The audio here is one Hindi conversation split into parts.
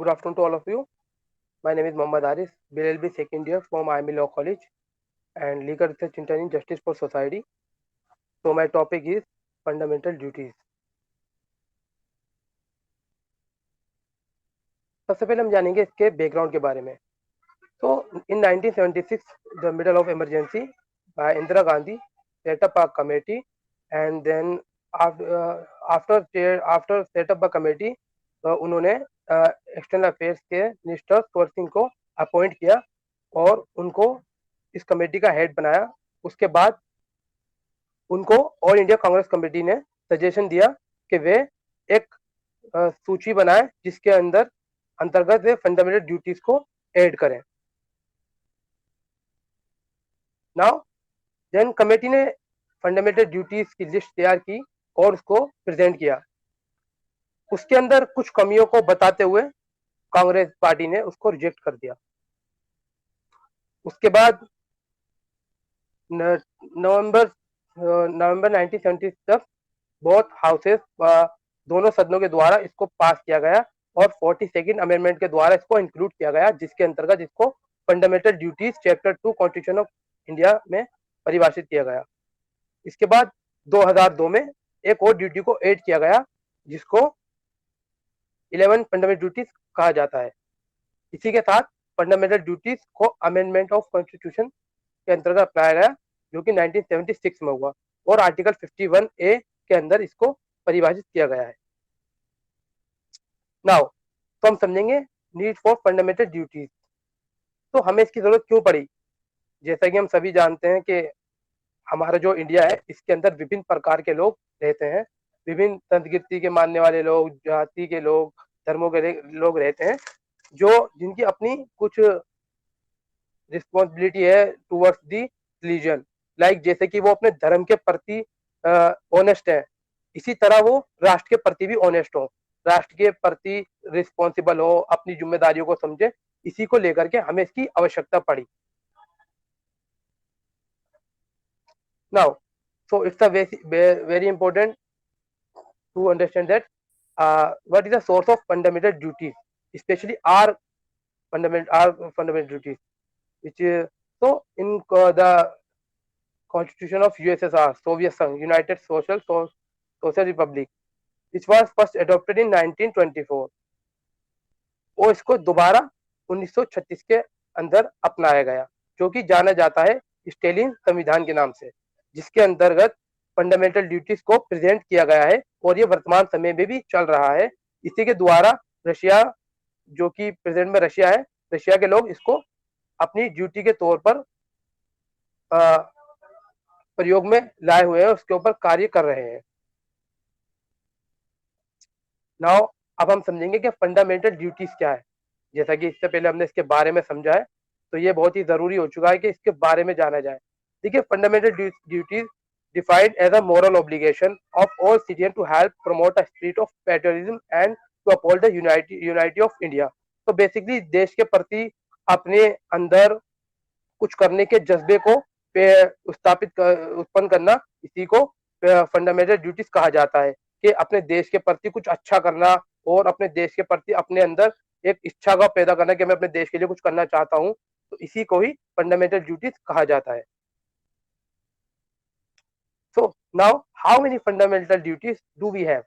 good afternoon to all of you. My name is Mohammad Aris, BLLB second year from IME Law College and Legal Research Intern in Justice for Society. So my topic is fundamental duties. सबसे पहले हम जानेंगे इसके बैकग्राउंड के बारे में. So in 1976, the middle of emergency, Indira Gandhi set up a committee, and then after set up a committee, उन्होंने एक्सटर्नल अफेयर्स के मिनिस्टर स्वर सिंह को अपॉइंट किया और उनको इस कमेटी का हेड बनाया. उसके बाद उनको ऑल इंडिया कांग्रेस कमेटी ने सजेशन दिया कि वे एक सूची बनाए जिसके अंतर्गत वे फंडामेंटल ड्यूटीज को ऐड करें. नाउ देन कमेटी ने फंडामेंटल ड्यूटीज की लिस्ट तैयार की और उसको प्रेजेंट किया. उसके अंदर कुछ कमियों को बताते हुए कांग्रेस पार्टी ने उसको रिजेक्ट कर दिया. उसके बाद नवंबर 1970 तक बहुत हाउसेस दोनों सदनों के द्वारा इसको पास किया गया और 42nd अमेंडमेंट के द्वारा इसको इंक्लूड किया गया, जिसके अंतर्गत इसको fundamental duties chapter 2 constitution of India में परिभाषित किया गया. इसके बाद 2002 में एक और ड्यूटी को ऐड किया गया जिसको 11 फंडामेंटल ड्यूटीज कहा जाता है. इसी के साथ फंडामेंटल ड्यूटीज को अमेंडमेंट ऑफ कॉन्स्टिट्यूशन के अंतर्गत अपनाया गया जो कि 1976 में हुआ और आर्टिकल 51A के अंदर इसको परिभाषित किया गया है. नाउ तो हम समझेंगे नीड फॉर फंडामेंटल ड्यूटीज. तो हमें इसकी जरूरत क्यों पड़ी. जैसा कि हम सभी जानते हैं कि हमारा जो इंडिया है इसके अंदर विभिन्न प्रकार के लोग रहते हैं. विभिन्न संस्कृति के मानने वाले लोग, जाति के लोग, धर्मों के लोग रहते हैं जो जिनकी अपनी कुछ रिस्पॉन्सिबिलिटी है टूवर्ड्स दी रिलीजन. लाइक जैसे कि वो अपने धर्म के प्रति ऑनेस्ट है, इसी तरह वो राष्ट्र के प्रति भी ऑनेस्ट हो, राष्ट्र के प्रति रिस्पॉन्सिबल हो, अपनी जिम्मेदारियों को समझे. इसी को लेकर के हमें इसकी आवश्यकता पड़ी. Now so it's a very important to understand that what is the source of fundamental duties, especially our fundamental duties, which so in the constitution of USSR, Soviet Sangh, United Social Republic, which was first adopted in 1924, और इसको दोबारा 1936 के अंदर अपनाया गया जो कि जाना जाता है स्टेलिन संविधान के नाम से, जिसके अंतर्गत फंडामेंटल ड्यूटीज को प्रेजेंट किया गया है और ये वर्तमान समय में भी चल रहा है. इसी के द्वारा रशिया, जो कि प्रेजेंट में रशिया है, रशिया के लोग इसको अपनी ड्यूटी के तौर पर प्रयोग में लाए हुए हैं, उसके ऊपर कार्य कर रहे हैं. नाउ अब हम समझेंगे कि फंडामेंटल ड्यूटीज क्या है. जैसा कि इससे पहले हमने इसके बारे में समझा है, तो ये बहुत ही जरूरी हो चुका है कि इसके बारे में जाना जाए. देखिए, fundamental duties defined as a moral obligation of all citizens to help promote a spirit of patriotism and to uphold the unity of India. तो बेसिकली देश के प्रति अपने अंदर कुछ करने के जज्बे को उत्पन्न करना, इसी को फंडामेंटल ड्यूटीज कहा जाता है कि अपने देश के प्रति कुछ अच्छा करना और अपने देश के प्रति अपने अंदर एक इच्छा का पैदा करना कि मैं अपने देश के लिए कुछ करना चाहता हूं. तो इसी को ही फंडामेंटल ड्यूटीज कहा जाता है. So now, how many fundamental duties do we have?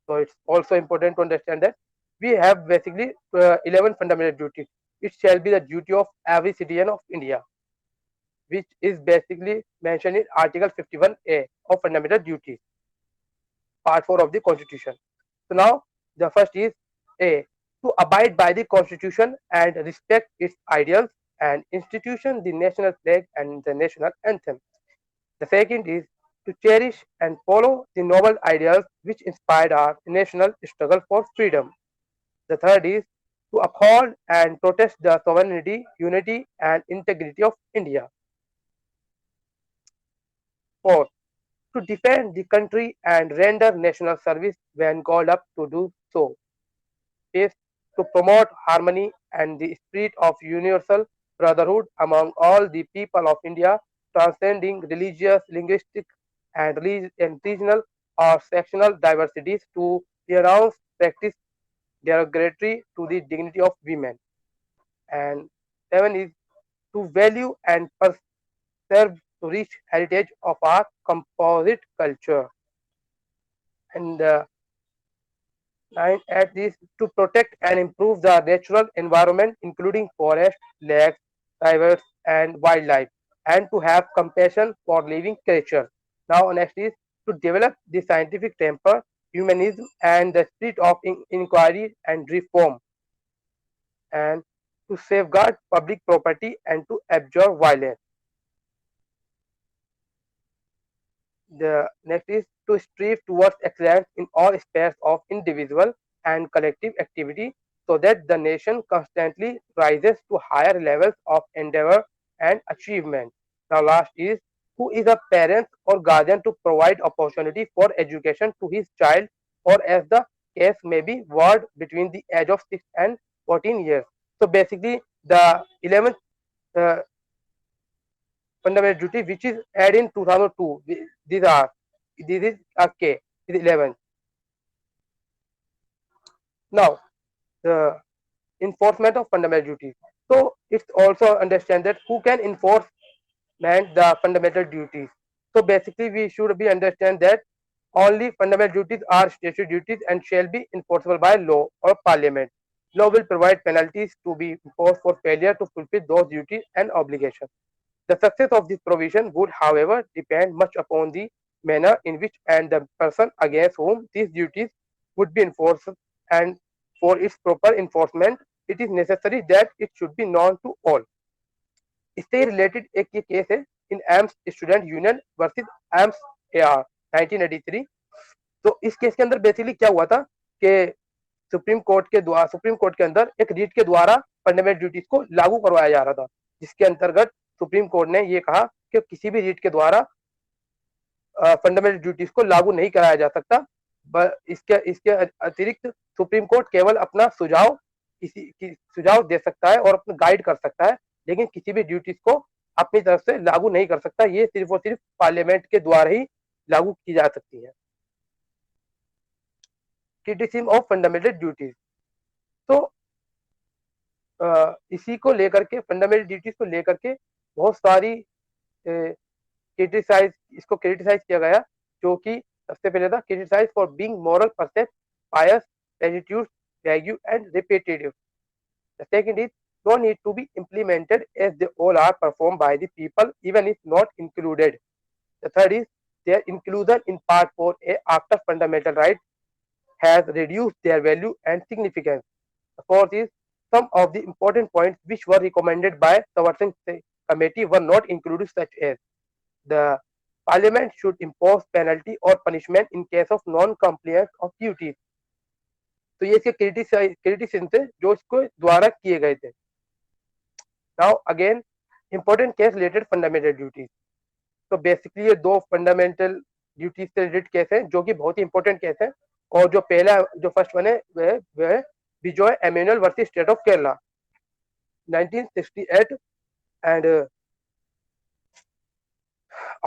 So it's also important to understand that we have basically 11 fundamental duties. It shall be the duty of every citizen of India, which is basically mentioned in Article 51A of Fundamental Duties, Part 4 of the Constitution. So now, the first is A, to abide by the Constitution and respect its ideals and institutions, the national flag and the national anthem. The second is to cherish and follow the noble ideals which inspired our national struggle for freedom. The third is to uphold and protect the sovereignty, unity, and integrity of India. Fourth, to defend the country and render national service when called up to do so. Fifth, to promote harmony and the spirit of universal brotherhood among all the people of India, transcending religious, linguistic, and regional or sectional diversities to renounce practice derogatory to the dignity of women. And 7 is to value and preserve the rich heritage of our composite culture. And 9 at this to protect and improve the natural environment, including forest, lakes, rivers, and wildlife, and to have compassion for living creatures. Now, next is to develop the scientific temper, humanism, and the spirit of inquiry and reform, and to safeguard public property and to abjure violence. The next is to strive towards excellence in all spheres of individual and collective activity so that the nation constantly rises to higher levels of endeavor and achievement. Now last is who is a parent or guardian to provide opportunity for education to his child or as the case may be ward between the age of 6 and 14 years. So basically the 11th uh, fundamental duty which is added in 2002. These are this is a K is 11. Now the enforcement of fundamental duties. So it's also understand that who can enforce the fundamental duties. So basically we should be understand that only fundamental duties are statutory duties and shall be enforceable by law or parliament. Law will provide penalties to be imposed for failure to fulfill those duties and obligations. The success of this provision would, however, depend much upon the manner in which and the person against whom these duties would be enforced, and for its proper enforcement, it is necessary that it should be known to all. इससे रिलेटेड एक ये केस है in AIIMS student union versus AIIMS AR 1983. तो इस केस के अंदर बेसिकली क्या हुआ था कि सुप्रीम कोर्ट के अंदर एक रीट के द्वारा फंडामेंटल ड्यूटीज को लागू करवाया जा रहा था, जिसके अंतर्गत सुप्रीम कोर्ट ने ये कहा कि किसी भी रीट के द्वारा फंडामेंटल ड्यूटीज को लागू नहीं कराया जा सकता. इसके इसके अतिरिक्त सुप्रीम कोर्ट केवल अपना सुझाव दे सकता है और अपना गाइड कर सकता है, लेकिन किसी भी ड्यूटीज को अपनी तरफ से लागू नहीं कर सकता. ये सिर्फ और सिर्फ पार्लियामेंट के द्वारा ही लागू की जा सकती है. Criticism of fundamental duties. तो इसी को लेकर के फंडामेंटल ड्यूटीज को लेकर के बहुत सारी इसको क्रिटिसाइज किया गया, जो कि सबसे पहले था criticise for being moral precept bias attitude vague and repetitive. The second is no need to be implemented as they all are performed by the people even if not included. The third is their inclusion in part 4A after fundamental rights has reduced their value and significance. The fourth is some of the important points which were recommended by the Working Committee were not included, such as the Parliament should impose penalty or punishment in case of non-compliance of duties. तो ये इसके क्रिटिसिज्म थे जो इसको द्वारा किए गए थे. Now again important case related fundamental duties. तो बेसिकली ये दो फंडामेंटल ड्यूटीज से रिलेटेड केस हैं जो कि बहुत ही इंपॉर्टेंट केस है. और जो पहला जो फर्स्ट वन है वह Bijoe Emmanuel versus state of Kerala 1968 and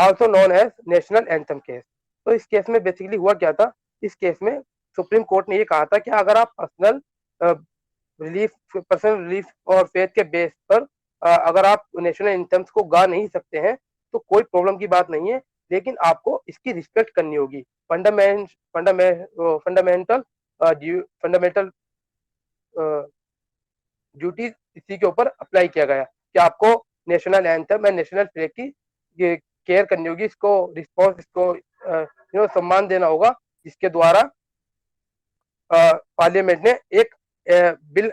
also known as national anthem case. तो इस केस में बेसिकली हुआ क्या था, इस केस में सुप्रीम कोर्ट ने ये कहा था कि अगर आप पर्सनल रिलीफ और फेथ के बेस पर अगर आप नेशनल एंथम्स को गा नहीं सकते हैं तो कोई प्रॉब्लम की बात नहीं है, लेकिन आपको इसकी रिस्पेक्ट करनी होगी. फंडामेंटल ड्यूटीज इसी के ऊपर अप्लाई किया गया कि आपको national anthem and national flag की केयर करनी होगी, इसको रिस्पॉन्स इसको सम्मान देना होगा, जिसके द्वारा पार्लियामेंट ने एक बिल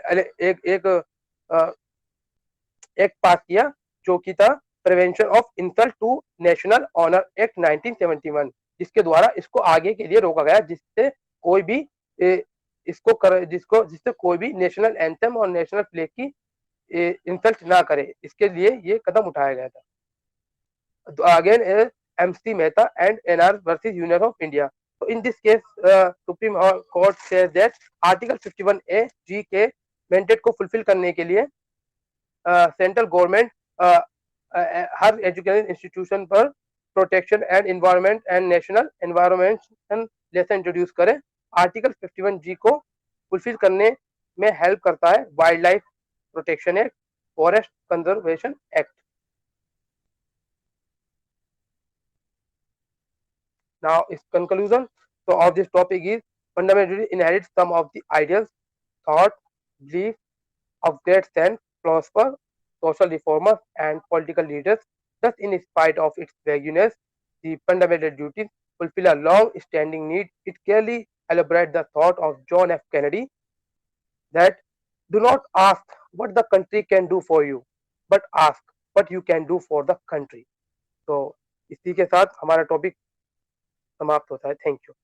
एक पास किया जो कि था prevention of insult to national honour act 1971, जिसके द्वारा इसको आगे के लिए रोका गया, जिससे कोई भी जिससे कोई भी नेशनल एंथम और नेशनल फ्लैग की इंसल्ट ना करे, इसके लिए ये कदम उठाया गया था. तो again MC Mehta and NR versus union of India. So in this case, Supreme Court says that Article 51A G के मैंडेट को फुलफिल करने के लिए सेंट्रल गवर्नमेंट हर एजुकेशन इंस्टीट्यूशन पर protection and environment and national environment lesson introduce करे. आर्टिकल 51G को फुलफिल करने में हेल्प करता है wild life protection act, forest conservation act. Now, its conclusion so of this topic is fundamentally inherits some of the ideals, thought, beliefs of great saints, philosophers, social reformers, and political leaders. Thus, in spite of its vagueness, the fundamental duties fulfill a long-standing need. It clearly elaborates the thought of John F. Kennedy that do not ask what the country can do for you, but ask what you can do for the country. तो इसी के साथ हमारा टॉपिक समाप्त होता है. Thank you.